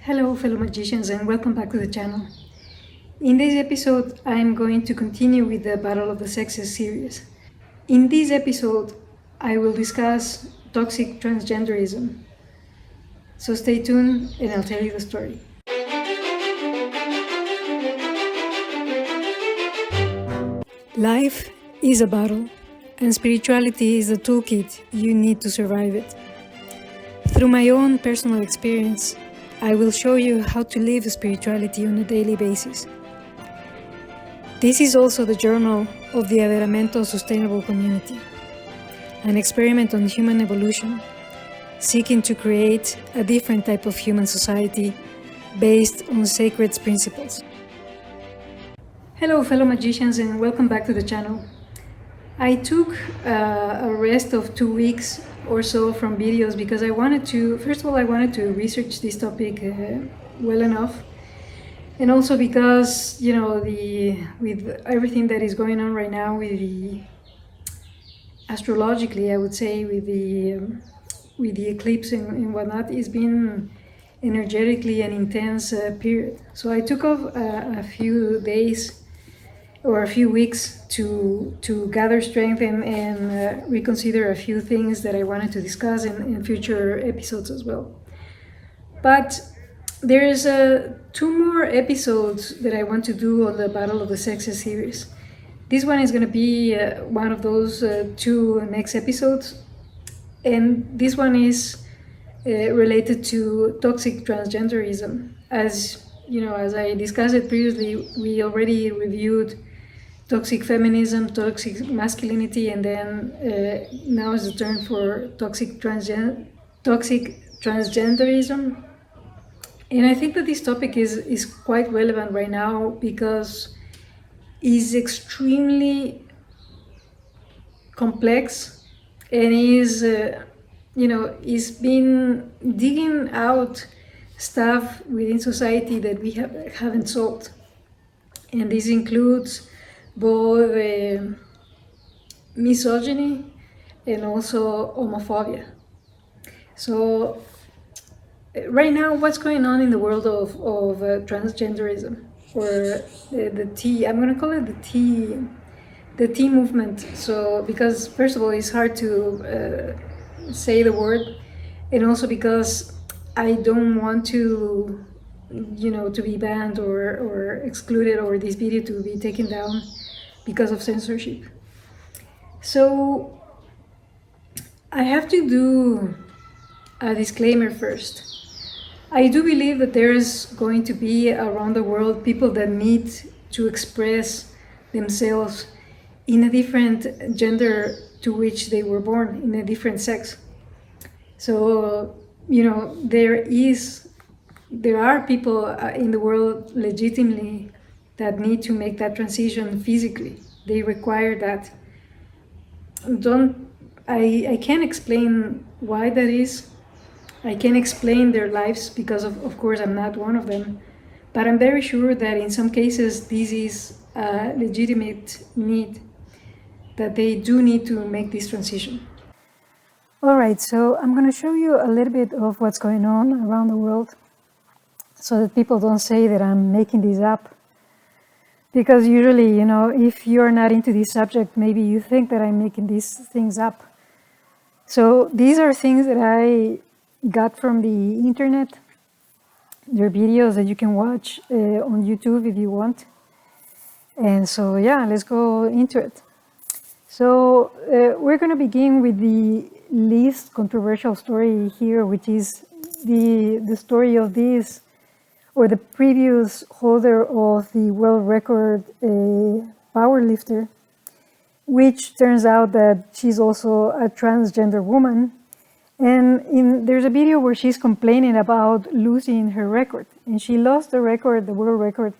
Hello fellow magicians and welcome back to the channel. In this episode I'm going to continue with the Battle of the Sexes series. In this episode I will discuss toxic transgenderism. So stay tuned and I'll tell you the story. Life is a battle and spirituality is the toolkit you need to survive it. Through my own personal experience, I will show you how to live spirituality on a daily basis. This is also the journal of the Aderamento Sustainable Community, an experiment on human evolution, seeking to create a different type of human society based on sacred principles. Hello fellow magicians and welcome back to the channel. I took a rest of 2 weeks or so from videos because I wanted to research this topic well enough, and also because with everything that is going on right now with the astrologically, I would say with the eclipse and whatnot, it's been energetically an intense period. So I took off a few days or a few weeks to gather strength and reconsider a few things that I wanted to discuss in future episodes as well. But there's 2 more episodes that I want to do on the Battle of the Sexes series. This one is going to be one of those 2 next episodes, and this one is related to toxic transgenderism. As you know, as I discussed it previously, we already reviewed toxic feminism, toxic masculinity, and then now is the turn for toxic transgenderism. And I think that this topic is quite relevant right now because it's extremely complex and is been digging out stuff within society that we haven't solved. And this includes both misogyny and also homophobia. So right now, what's going on in the world of transgenderism, or the T? I'm going to call it the T movement. So because first of all, it's hard to say the word, and also because I don't want to be banned or excluded, or this video to be taken down because of censorship. So I have to do a disclaimer first. I do believe that there's going to be around the world people that need to express themselves in a different gender to which they were born, in a different sex. So there are people in the world legitimately that need to make that transition physically. They require that. I can't explain why that is. I can't explain their lives because of course I'm not one of them. But I'm very sure that in some cases this is a legitimate need, that they do need to make this transition. All right, so I'm going to show you a little bit of what's going on around the world so that people don't say that I'm making this up. Because usually, if you're not into this subject, maybe you think that I'm making these things up. So these are things that I got from the internet. They're videos that you can watch on YouTube if you want. And so, yeah, let's go into it. So we're going to begin with the least controversial story here, which is the story of this, or the previous holder of the world record powerlifter, which turns out that she's also a transgender woman. And there's a video where she's complaining about losing her record. And she lost the record, the world record,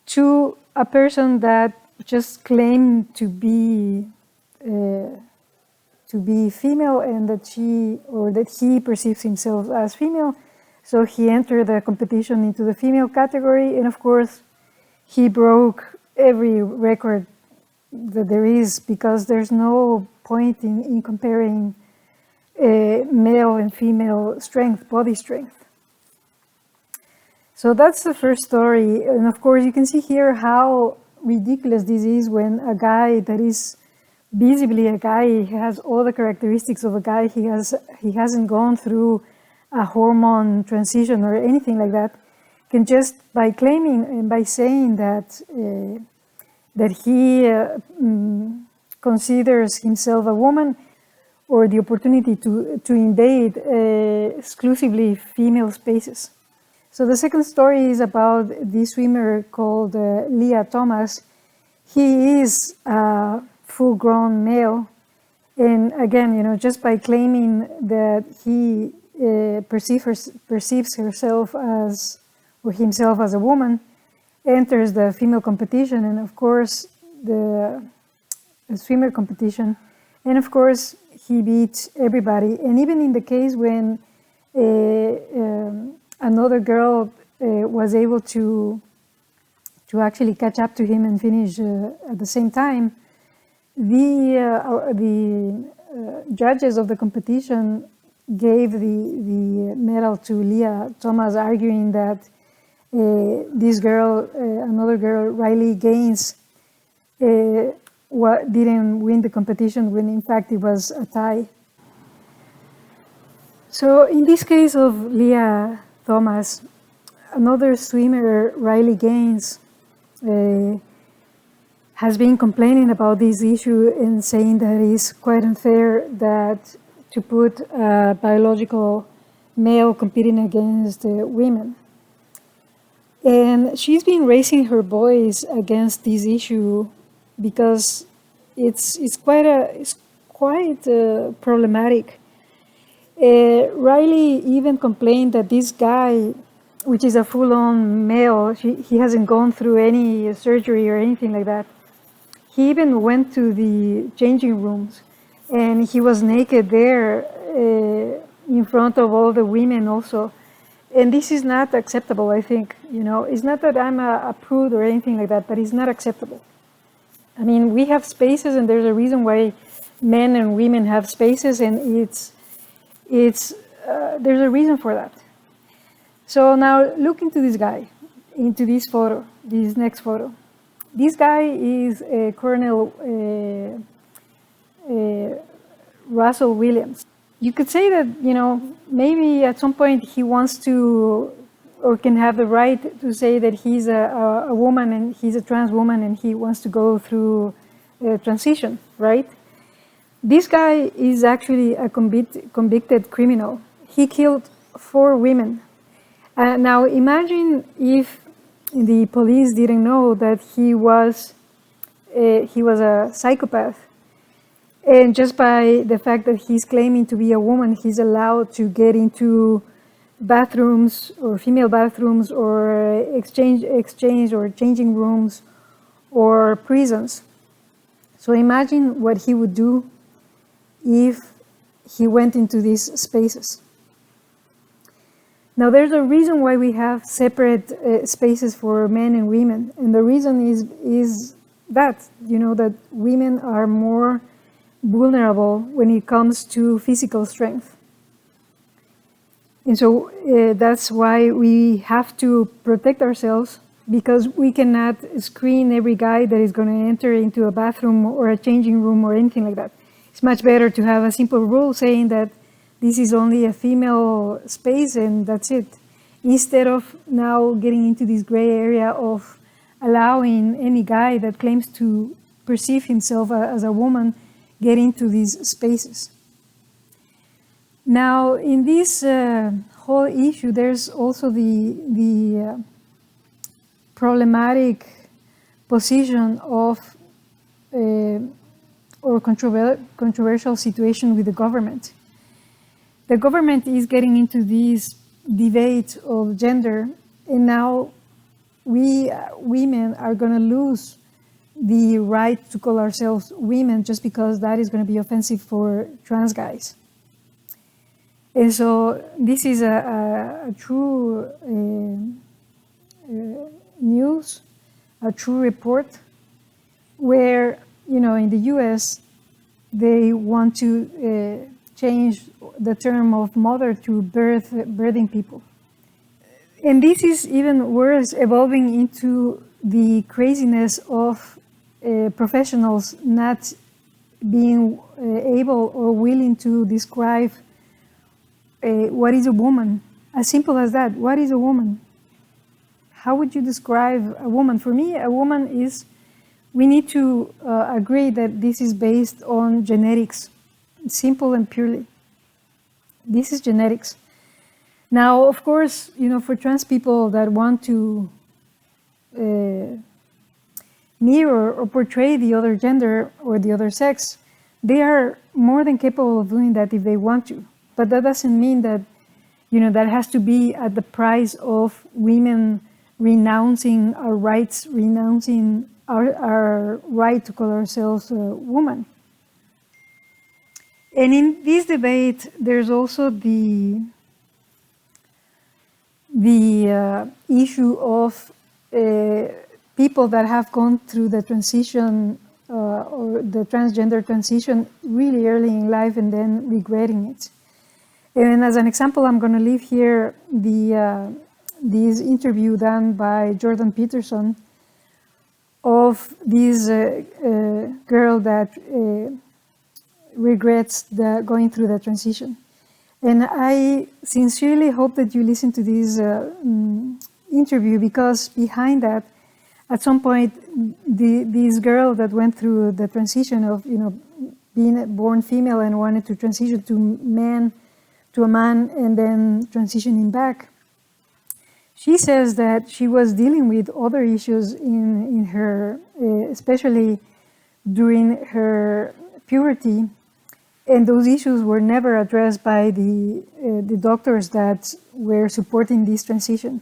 to a person that just claimed to be female, and that he perceives himself as female. So he entered the competition into the female category, and of course, he broke every record that there is, because there's no point in comparing male and female strength, body strength. So that's the first story. And of course, you can see here how ridiculous this is when a guy that is visibly a guy, he has all the characteristics of a guy, he hasn't gone through a hormone transition or anything like that, can just by claiming and by saying that that he considers himself a woman, or the opportunity to invade exclusively female spaces. So the second story is about this swimmer called Leah Thomas. He is a full-grown male, and again, just by claiming that he perceives herself as, or himself as a woman, enters the female competition, and of course the swimmer competition, and of course he beats everybody. And even in the case when another girl was able to actually catch up to him and finish at the same time, the judges of the competition gave the medal to Leah Thomas, arguing that this girl, another girl, Riley Gaines, didn't win the competition when in fact it was a tie. So in this case of Leah Thomas, another swimmer, Riley Gaines, has been complaining about this issue and saying that it's quite unfair that to put a biological male competing against women. And she's been raising her voice against this issue because it's quite problematic. Riley even complained that this guy, which is a full-on male, he hasn't gone through any surgery or anything like that. He even went to the changing rooms, and he was naked there in front of all the women also. And this is not acceptable, I think. It's not that I'm a prude or anything like that, but it's not acceptable. I mean, we have spaces, and there's a reason why men and women have spaces, and there's a reason for that. So now look into this guy, into this photo, this next photo. This guy is Colonel Russell Williams. You could say that, maybe at some point he wants to, or can have the right to say that he's a woman and he's a trans woman and he wants to go through a transition, right? This guy is actually a convicted criminal. He killed 4 women. Now imagine if the police didn't know that he was a psychopath. And just by the fact that he's claiming to be a woman, he's allowed to get into bathrooms or female bathrooms or exchange or changing rooms or prisons. So imagine what he would do if he went into these spaces. Now there's a reason why we have separate spaces for men and women, and the reason is that, that women are more vulnerable when it comes to physical strength. And so that's why we have to protect ourselves, because we cannot screen every guy that is going to enter into a bathroom or a changing room or anything like that. It's much better to have a simple rule saying that this is only a female space and that's it, instead of now getting into this gray area of allowing any guy that claims to perceive himself as a woman get into these spaces. Now, in this whole issue, there's also the problematic position of or controversial situation with the government. The government is getting into this debate of gender, and now we women are going to lose the right to call ourselves women just because that is going to be offensive for trans guys. And so this is a true news, a true report, where, in the US, they want to change the term of mother to birthing people. And this is even worse, evolving into the craziness of professionals not being able or willing to describe what is a woman. As simple as that. What is a woman? How would you describe a woman? For me, a woman is, we need to agree that this is based on genetics, simple and purely. This is genetics. Now, of course, for trans people that want to mirror or portray the other gender or the other sex, they are more than capable of doing that if they want to. But that doesn't mean that, that has to be at the price of women renouncing our rights, renouncing our right to call ourselves a woman. And in this debate, there's also the issue of people that have gone through the transition or the transgender transition really early in life and then regretting it. And as an example, I'm going to leave here this interview done by Jordan Peterson of this girl that regrets going through the transition. And I sincerely hope that you listen to this interview, because behind that, at some point, this girl that went through the transition of being born female and wanted to transition to a man and then transitioning back, she says that she was dealing with other issues in her, especially during her puberty, and those issues were never addressed by the doctors that were supporting this transition.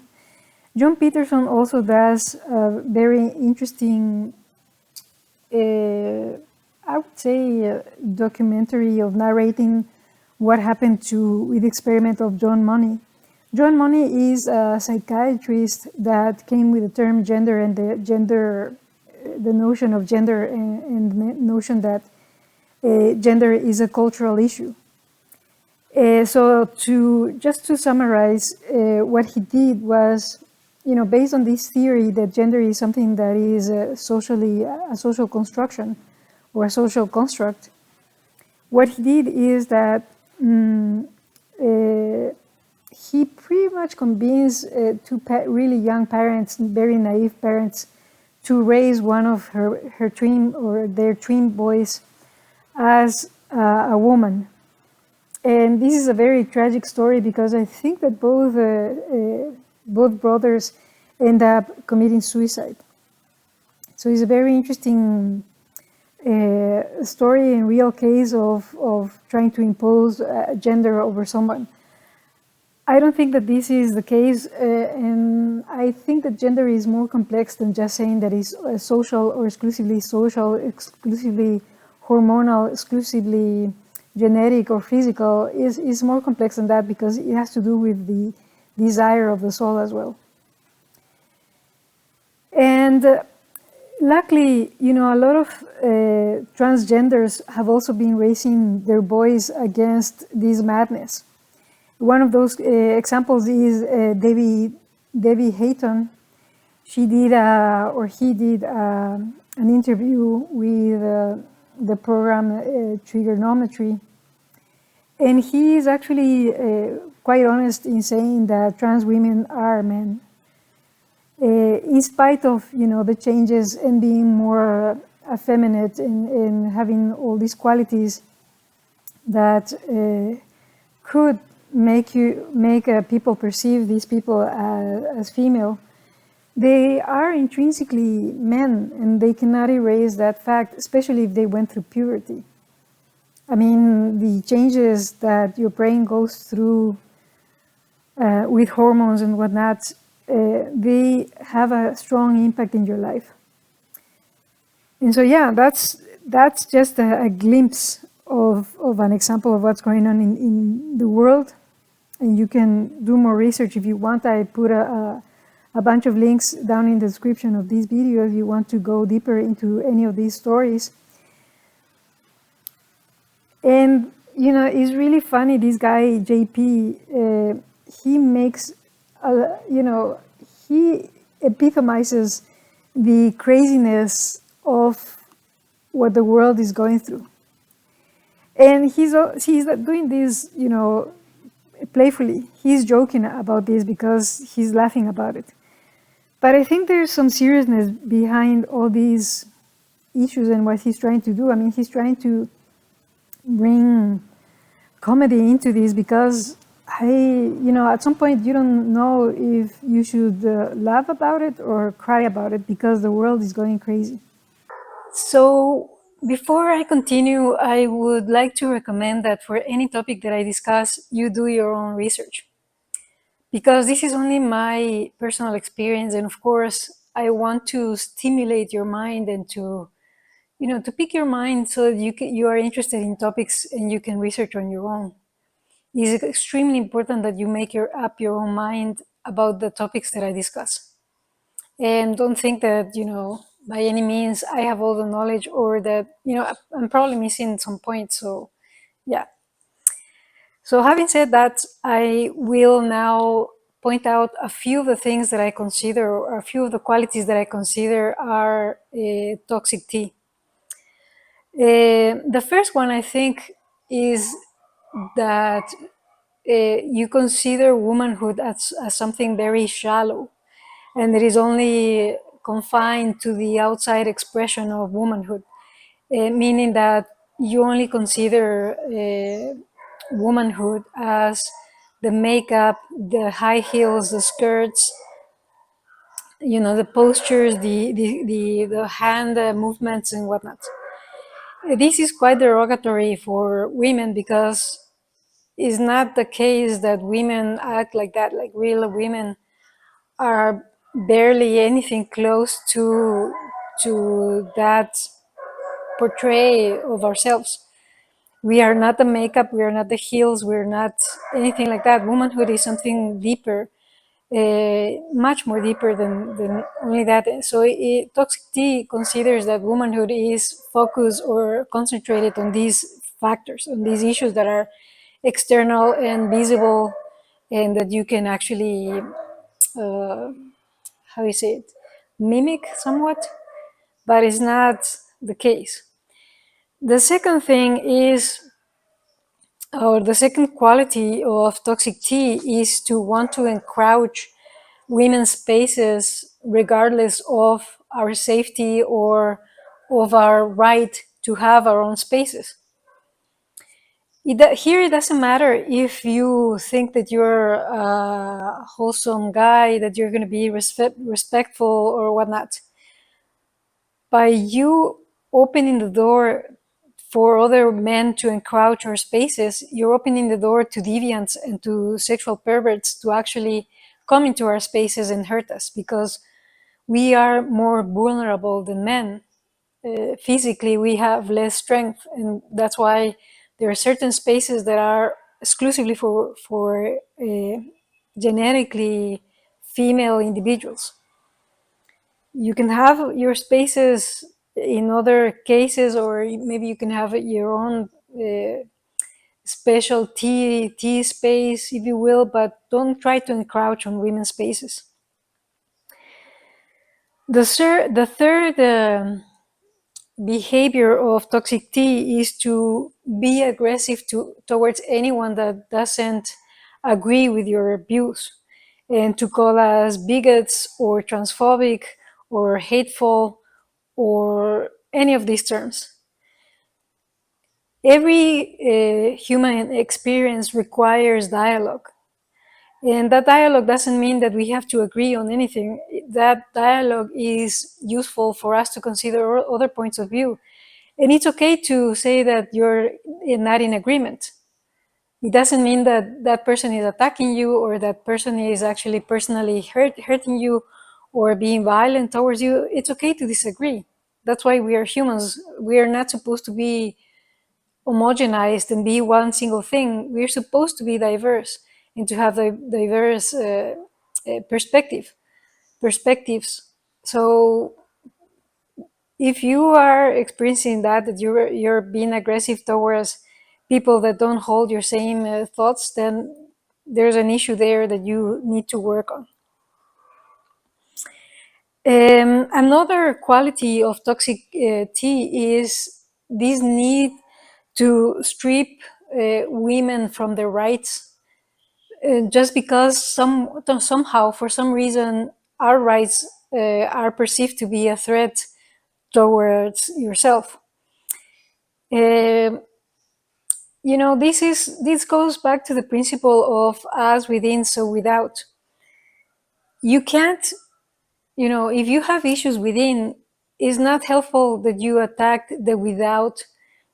John Peterson also does a very interesting, I would say, documentary of narrating what happened with the experiment of John Money. John Money is a psychiatrist that came with the term gender and the notion of gender and the notion that gender is a cultural issue. So just to summarize, what he did was, based on this theory that gender is something that is a social construction or a social construct, what he did is that he pretty much convinced two really young parents, very naive parents, to raise one of her twin or their twin boys as a woman. And this is a very tragic story, because I think that both brothers end up committing suicide. So it's a very interesting story and real case of trying to impose gender over someone. I don't think that this is the case, and I think that gender is more complex than just saying that it's social or exclusively social, exclusively hormonal, exclusively genetic or physical. Is more complex than that, because it has to do with the desire of the soul as well. And luckily, a lot of transgenders have also been raising their voice against this madness. One of those examples is Debbie Hayton. He did an interview with the program Trigonometry, and he is actually quite honest in saying that trans women are men, in spite of the changes and being more effeminate and having all these qualities that could make people perceive these people as female. They are intrinsically men, and they cannot erase that fact, especially if they went through puberty. I mean, the changes that your brain goes through with hormones and whatnot, they have a strong impact in your life. And so, yeah, that's just a glimpse of an example of what's going on in the world. And you can do more research if you want. I put a bunch of links down in the description of this video if you want to go deeper into any of these stories. And, it's really funny, this guy, JP, he makes you know, he epitomizes the craziness of what the world is going through. And he's doing this, you know, playfully. He's joking about this because he's laughing about it. But I think there's some seriousness behind all these issues and what he's trying to do. I mean, he's trying to bring comedy into this because at some point you don't know if you should laugh about it or cry about it because the world is going crazy. So before I continue, I would like to recommend that for any topic that I discuss, you do your own research. Because this is only my personal experience, and of course, I want to stimulate your mind and to pick your mind so that you are interested in topics and you can research on your own. It's extremely important that you make up your own mind about the topics that I discuss. And don't think that, by any means I have all the knowledge or that, I'm probably missing some points. So, yeah. So, having said that, I will now point out a few of the things that I consider, or a few of the qualities that I consider are toxic tea. The first one, I think, is that you consider womanhood as something very shallow, and it is only confined to the outside expression of womanhood, meaning that you only consider womanhood as the makeup, the high heels, the skirts, the postures, the hand movements and whatnot. This is quite derogatory for women because it's not the case that women act like that, like real women are barely anything close to that portray of ourselves. We are not the makeup, we are not the heels, we're not anything like that. Womanhood is something deeper, much more deeper than only that. So toxic tea considers that womanhood is focused or concentrated on these factors, on these issues that are external and visible, and that you can actually, how do you say it, mimic somewhat, but it's not the case. The second thing is, or the second quality of toxic tea is to want to encroach women's spaces regardless of our safety or of our right to have our own spaces. Here it doesn't matter if you think that you're a wholesome guy, that you're going to be respectful or whatnot. By you opening the door for other men to encroach our spaces, you're opening the door to deviants and to sexual perverts to actually come into our spaces and hurt us, because we are more vulnerable than men. Physically, we have less strength, and that's why there are certain spaces that are exclusively for genetically female individuals. You can have your spaces in other cases, or maybe you can have your own special tea space, if you will, but don't try to encroach on women's spaces. The third behavior of toxic tea is to be aggressive towards anyone that doesn't agree with your views, and to call us bigots or transphobic or hateful or any of these terms. Every human experience requires dialogue. And that dialogue doesn't mean that we have to agree on anything. That dialogue is useful for us to consider other points of view. And it's okay to say that you're not in agreement. It doesn't mean that that person is attacking you, or that person is actually personally hurting you or being violent towards you. It's okay to disagree. That's why we are humans. We are not supposed to be homogenized and be one single thing. We're supposed to be diverse and to have diverse perspectives. So if you are experiencing that you're being aggressive towards people that don't hold your same thoughts, then there's an issue there that you need to work on. Another quality of toxic tea is this need to strip women from their rights, just because somehow, for some reason, our rights are perceived to be a threat towards yourself. Um this goes back to the principle of as within, so without. You can't, if you have issues within, it's not helpful that you attack the without,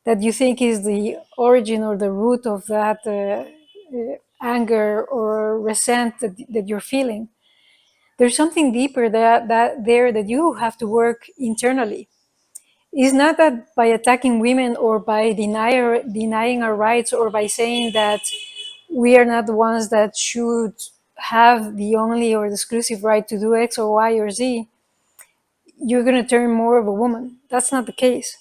that you think is the origin or the root of that anger or resent that you're feeling. There's something deeper that there that you have to work internally. It's not that by attacking women or by denying our rights or by saying that we are not the ones that should have the only or the exclusive right to do X or Y or Z, you're going to turn more of a woman. That's not the case.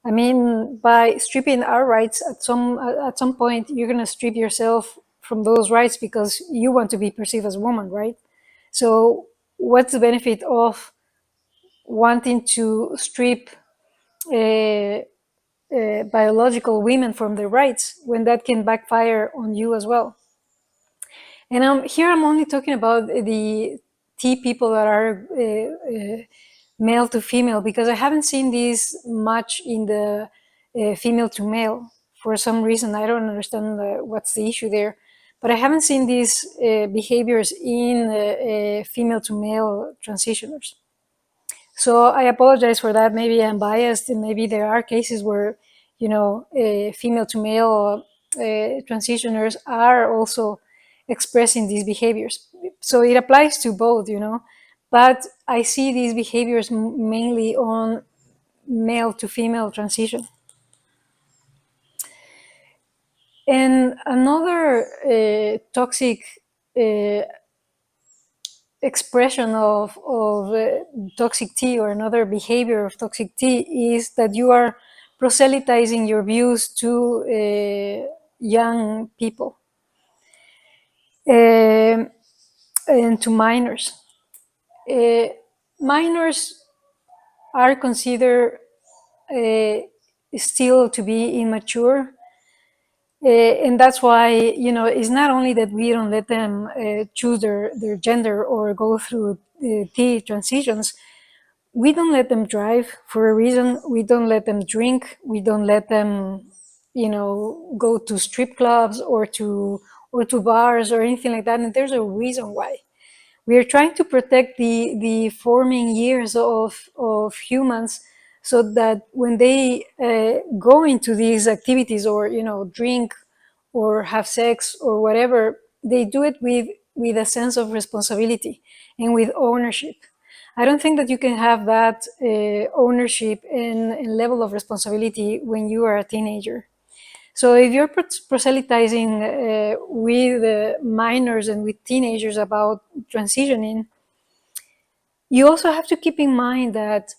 I mean, by stripping our rights at some point, you're going to strip yourself from those rights because you want to be perceived as a woman, right? So what's the benefit of wanting to strip uh, biological women from their rights when that can backfire on you as well? And here I'm only talking about the T people that are male to female, because I haven't seen this much in the female to male for some reason. I don't understand what's the issue there, but I haven't seen these behaviors in female to male transitioners. So I apologize for that. Maybe I'm biased, and maybe there are cases where, female to male transitioners are also expressing these behaviors. So it applies to both. But I see these behaviors mainly on male to female transition. And another toxic uh, expression of toxic tea, or another behavior of toxic tea, is that you are proselytizing your views to young people and to minors. Uh, Minors are considered uh, still to be immature. And that's why, it's not only that we don't let them choose their gender or go through tea transitions. We don't let them drive for a reason. We don't let them drink. We don't let them, go to strip clubs or to bars or anything like that. And there's a reason why. We are trying to protect the forming years of humans, so that when they go into these activities, or drink or have sex or whatever, they do it with a sense of responsibility and with ownership. I don't think that you can have that ownership and level of responsibility when you are a teenager. So if you're proselytizing with minors and with teenagers about transitioning, you also have to keep in mind that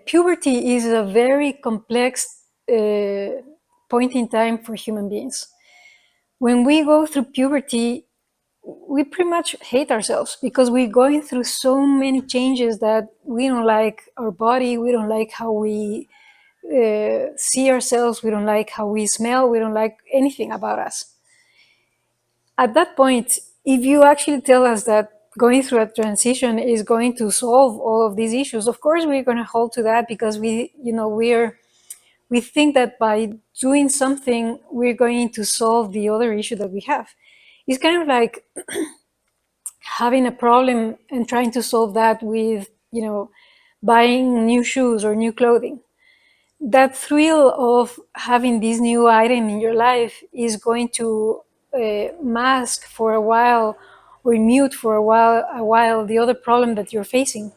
puberty is a very complex point in time for human beings. When we go through puberty, we pretty much hate ourselves because we're going through so many changes that we don't like our body, we don't like how we see ourselves, we don't like how we smell, we don't like anything about us. At that point, if you actually tell us that going through a transition is going to solve all of these issues, of course we're going to hold to that, because we think that by doing something we're going to solve the other issue that we have. It's kind of like having a problem and trying to solve that with buying new shoes or new clothing. That thrill of having this new item in your life is going to mask for a while, or mute for a while the other problem that you're facing,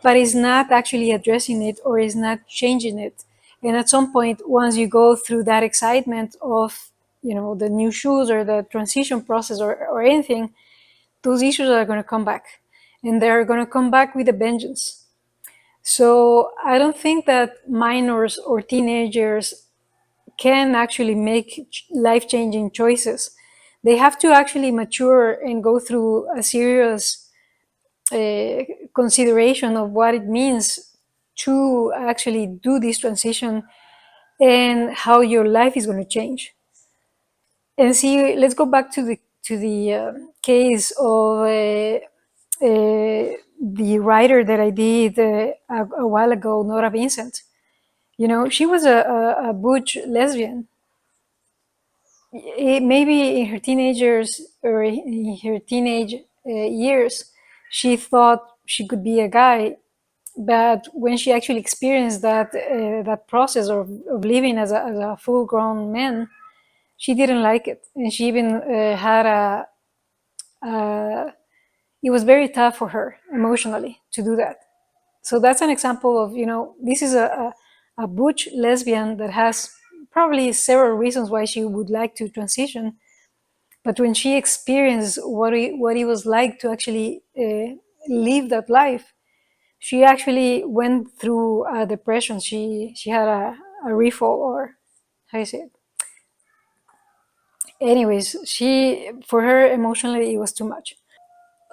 but is not actually addressing it or is not changing it. And at some point, once you go through that excitement of the new shoes or the transition process or anything, those issues are going to come back, and they're going to come back with a vengeance. So I don't think that minors or teenagers can actually make life-changing choices They have to actually mature and go through a serious consideration of what it means to actually do this transition and how your life is going to change. And see, let's go back to the case of the writer that I did a while ago, Nora Vincent. You know, she was a butch lesbian. Maybe in her teenagers or in her teenage years, she thought she could be a guy, but when she actually experienced that process of living as a full-grown man, she didn't like it, and she even had a it was very tough for her emotionally to do that. So that's an example of, you know, this is a butch lesbian that has probably several reasons why she would like to transition, but when she experienced what it was like to actually live that life, she actually went through a depression. She had a refall, or how you say it. Anyways, she, for her emotionally it was too much.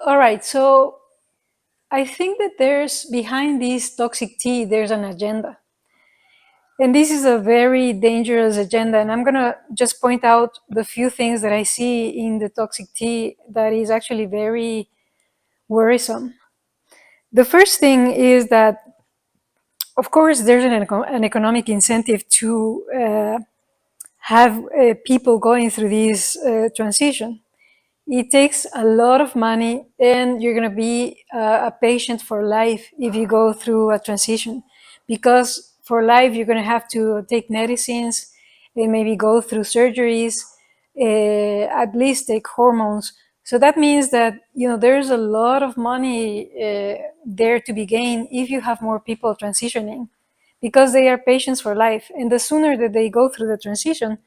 All right, so I think that there's behind this toxic tea, there's an agenda. And this is a very dangerous agenda. And I'm going to just point out the few things that I see in the toxic tea that is actually very worrisome. The first thing is that, of course, there's an economic incentive to have people going through this transition. It takes a lot of money, and you're going to be a patient for life if you go through a transition, because for life you're going to have to take medicines and maybe go through surgeries, at least take hormones. So that means that, you know, there's a lot of money there to be gained if you have more people transitioning, because they are patients for life, and the sooner that they go through the transition,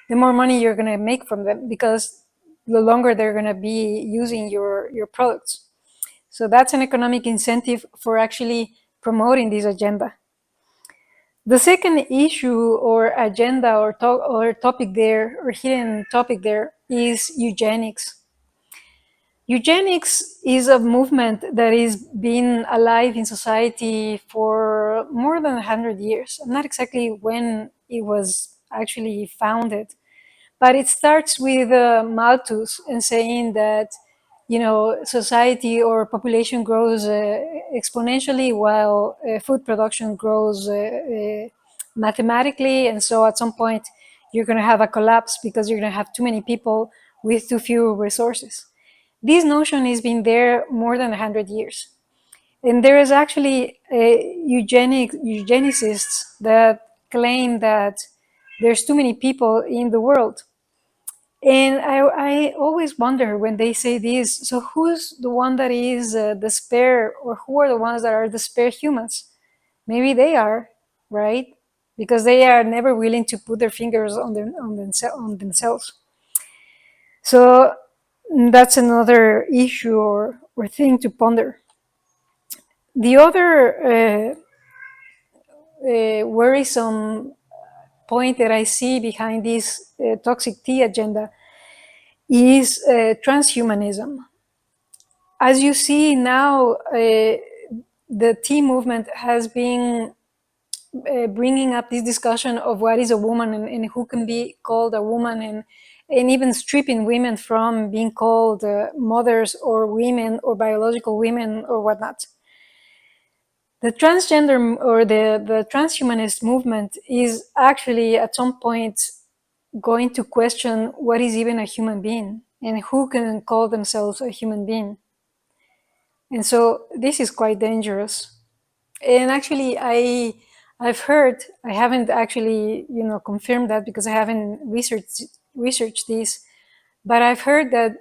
the more money you're going to make from them, because the longer they're going to be using your products. So that's an economic incentive for actually promoting this agenda. The second issue or agenda or topic there, or hidden topic there, is eugenics. Eugenics is a movement that is been alive in society for more than 100 years. I'm not exactly when it was actually founded, but it starts with Malthus and saying that, you know, society or population grows exponentially while food production grows mathematically, and so at some point you're going to have a collapse because you're going to have too many people with too few resources. This notion has been there more than 100 years. And there is actually eugenicists that claim that there's too many people in the world. And I always wonder when they say this, so who's the one that is the spare, or who are the ones that are the spare humans? Maybe they are, right? Because they are never willing to put their fingers on themselves. So that's another issue or thing to ponder. The other worrisome point that I see behind this toxic tea agenda is transhumanism. As you see now, the tea movement has been bringing up this discussion of what is a woman, and who can be called a woman, and even stripping women from being called mothers or women or biological women or whatnot. The transgender or the transhumanist movement is actually at some point going to question what is even a human being and who can call themselves a human being. And so this is quite dangerous. And actually, I've heard, I haven't actually, you know, confirmed that because I haven't researched this, but I've heard that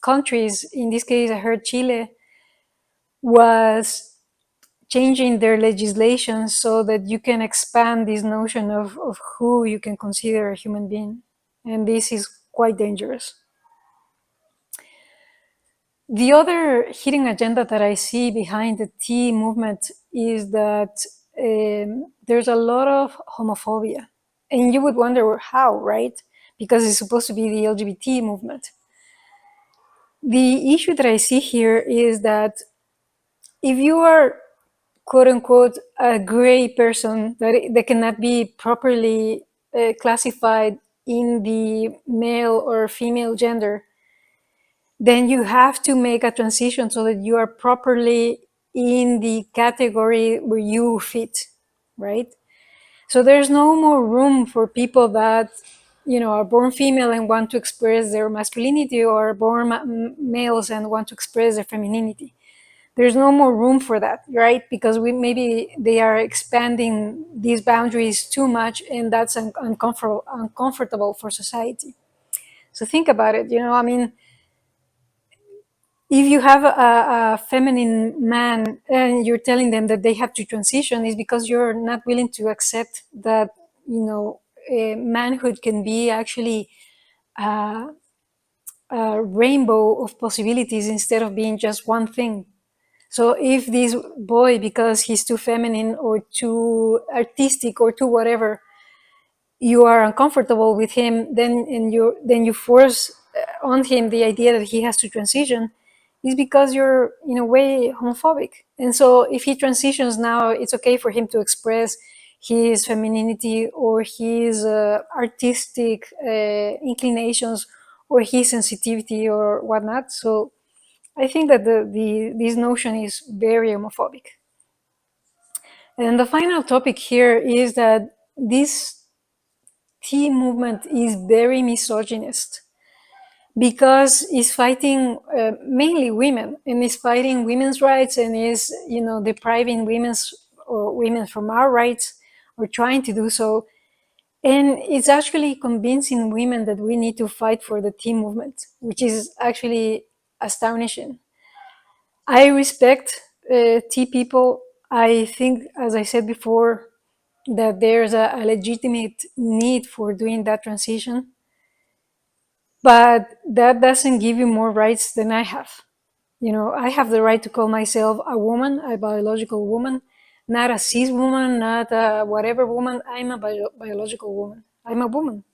countries, in this case, I heard Chile was changing their legislation so that you can expand this notion of who you can consider a human being. And this is quite dangerous. The other hidden agenda that I see behind the tea movement is that there's a lot of homophobia. And you would wonder how, right? because it's supposed to be the LGBT movement. The issue that I see here is that if you are, quote unquote, a gray person that cannot be properly classified in the male or female gender, then you have to make a transition so that you are properly in the category where you fit, right? So there's no more room for people that, are born female and want to express their masculinity, or born males and want to express their femininity. There's no more room for that, right? Because maybe they are expanding these boundaries too much, and that's uncomfortable for society. So think about it. I mean, if you have a feminine man and you're telling them that they have to transition, is because you're not willing to accept that, manhood can be actually a rainbow of possibilities instead of being just one thing. So if this boy, because he's too feminine or too artistic or too whatever, you are uncomfortable with him, then you force on him the idea that he has to transition, is because you're in a way homophobic. And so if he transitions now, it's okay for him to express his femininity or his artistic inclinations or his sensitivity or whatnot. So I think that this notion is very homophobic. And the final topic here is that this tea movement is very misogynist because it's fighting mainly women, and is fighting women's rights, and is depriving women from our rights, or trying to do so. And it's actually convincing women that we need to fight for the tea movement, which is actually astonishing. I respect tea people. I think, as I said before, that there's a legitimate need for doing that transition, but that doesn't give you more rights than I have. I have the right to call myself a woman, a biological woman, not a cis woman, not a whatever woman. I'm a biological woman. I'm a woman.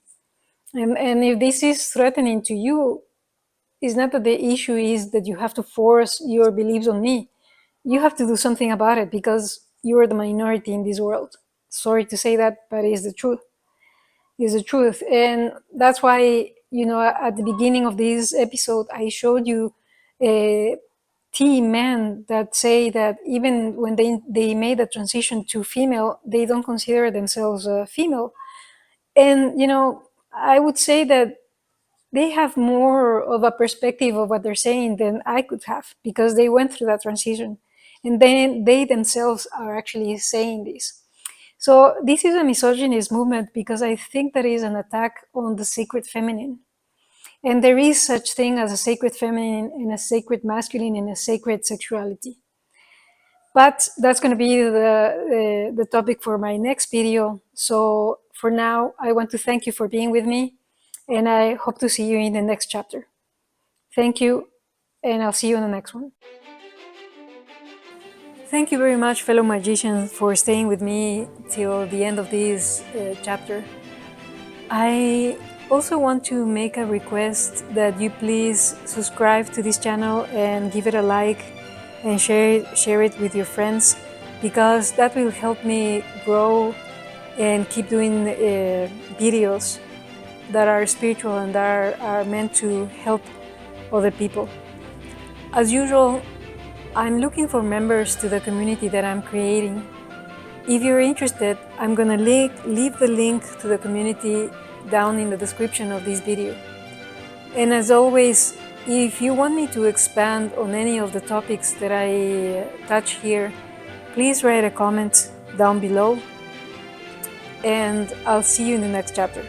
And if this is threatening to you, it's not that the issue is that you have to force your beliefs on me. You have to do something about it, because you are the minority in this world. Sorry to say that, but it's the truth. It's the truth. And that's why, at the beginning of this episode, I showed you T men that say that even when they made a transition to female, they don't consider themselves female. And, I would say that they have more of a perspective of what they're saying than I could have, because they went through that transition. And then they themselves are actually saying this. So this is a misogynist movement because I think that is an attack on the sacred feminine. And there is such thing as a sacred feminine and a sacred masculine and a sacred sexuality. But that's going to be the topic for my next video. So for now, I want to thank you for being with me, and I hope to see you in the next chapter. Thank you, and I'll see you in the next one. Thank you very much, fellow magicians, for staying with me till the end of this chapter. I also want to make a request that you please subscribe to this channel and give it a like and share it with your friends, because that will help me grow and keep doing videos that are spiritual and that are meant to help other people. As usual, I'm looking for members to the community that I'm creating. If you're interested, I'm gonna leave the link to the community down in the description of this video. And as always, if you want me to expand on any of the topics that I touch here, please write a comment down below, and I'll see you in the next chapter.